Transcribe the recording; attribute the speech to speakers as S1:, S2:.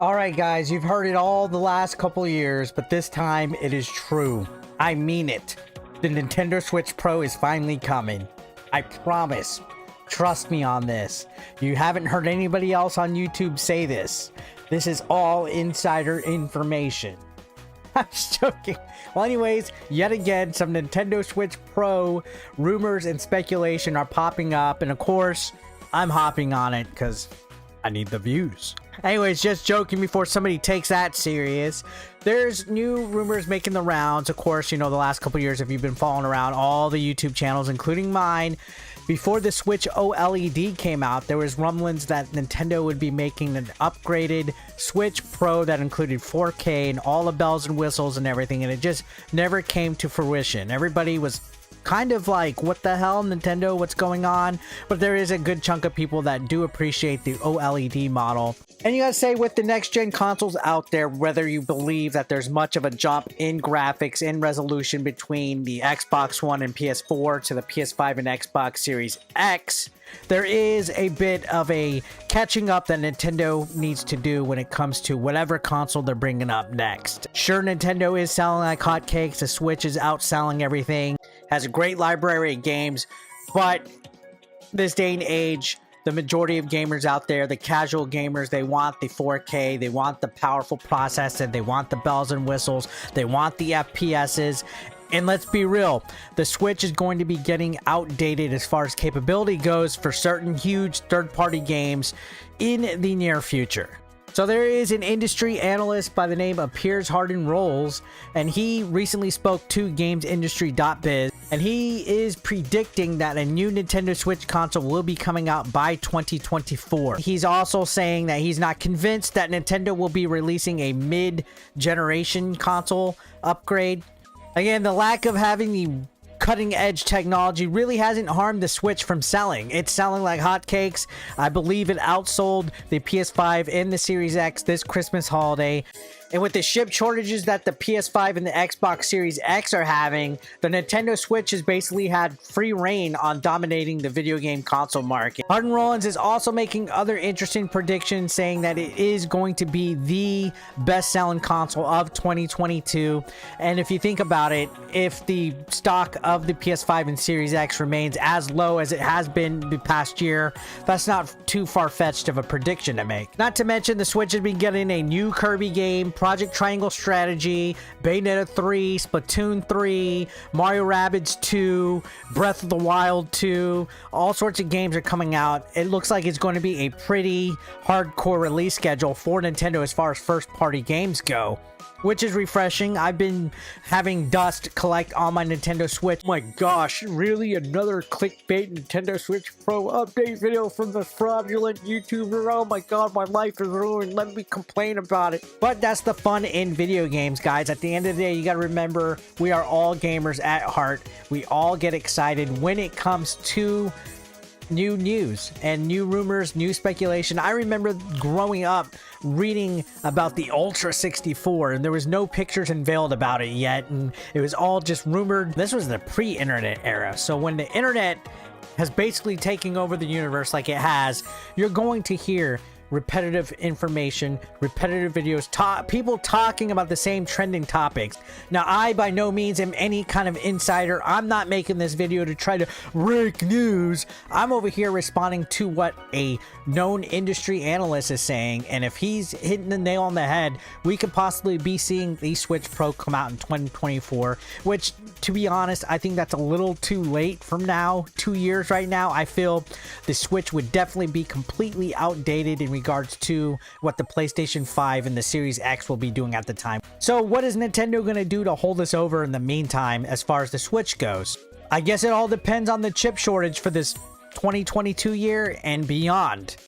S1: Alright guys, you've heard it all the last couple years, but this time it is true. I mean it. The Nintendo Switch Pro is finally coming. I promise. Trust me on this. You haven't heard anybody else on YouTube say this. This is all insider information. I'm just joking. Well, anyways, yet again, some Nintendo Switch Pro rumors and speculation are popping up, and of course, I'm hopping on it because I need the views. Anyways, just joking before somebody takes that serious. There's new rumors making the rounds. Of course, you know, the last couple years, if you've been following around all the YouTube channels, including mine, before the Switch OLED came out, there was rumblings that Nintendo would be making an upgraded Switch Pro that included 4K and all the bells and whistles and everything, and it just never came to fruition. Everybody was kind of like, what the hell, Nintendo, what's going on? But there is a good chunk of people that do appreciate the OLED model. And you gotta say, with the next gen consoles out there, whether you believe that there's much of a jump in graphics and resolution between the Xbox One and PS4 to the PS5 and Xbox Series X, there is a bit of a catching up that Nintendo needs to do when it comes to whatever console they're bringing up next. Sure, Nintendo is selling like hotcakes, the Switch is outselling everything, has a great library of games, but this day and age, the majority of gamers out there, the casual gamers, they want the 4K, they want the powerful processor, they want the bells and whistles, they want the FPSs. And let's be real, the Switch is going to be getting outdated as far as capability goes for certain huge third-party games in the near future. So there is an industry analyst by the name of Piers Harden Rolls, and he recently spoke to GamesIndustry.biz, and he is predicting that a new Nintendo Switch console will be coming out by 2024. He's also saying that he's not convinced that Nintendo will be releasing a mid-generation console upgrade. Again, the lack of having the cutting edge technology really hasn't harmed the Switch from selling. It's selling like hotcakes. I believe it outsold the PS5 and the Series X this Christmas holiday. And with the chip shortages that the PS5 and the Xbox Series X are having, the Nintendo Switch has basically had free reign on dominating the video game console market. Harden Rollins is also making other interesting predictions, saying that it is going to be the best-selling console of 2022. And if you think about it, if the stock of the PS5 and Series X remains as low as it has been the past year, that's not too far-fetched of a prediction to make. Not to mention, the Switch has been getting a new Kirby game, Project Triangle Strategy, Bayonetta 3, Splatoon 3, Mario Rabbids 2, Breath of the Wild 2, all sorts of games are coming out. It looks like it's going to be a pretty hardcore release schedule for Nintendo as far as first-party games go, which is refreshing. I've been having dust collect on my Nintendo Switch. Oh my gosh, really? Another clickbait Nintendo Switch Pro update video from the fraudulent YouTuber? Oh my god, my life is ruined. Let me complain about it. But that's the fun in video games, guys. At the end of the day, you gotta remember, we are all gamers at heart. We all get excited when it comes to new news and new rumors, new speculation. I remember growing up reading about the Ultra 64, and there was no pictures unveiled about it yet, and it was all just rumored. This was the pre-internet era, so when the internet has basically taken over the universe like it has, you're going to hear repetitive information, repetitive videos, people talking about the same trending topics. Now, I by no means am any kind of insider. I'm not making this video to try to break news. I'm over here responding to what a known industry analyst is saying, and if he's hitting the nail on the head, we could possibly be seeing the Switch Pro come out in 2024, which, to be honest, I think that's a little too late from now. 2 years right now, I feel the Switch would definitely be completely outdated in regards to what the PlayStation 5 and the Series X will be doing at the time. So what is Nintendo going to do to hold us over in the meantime as far as the Switch goes? I guess it all depends on the chip shortage for this 2022 year and beyond.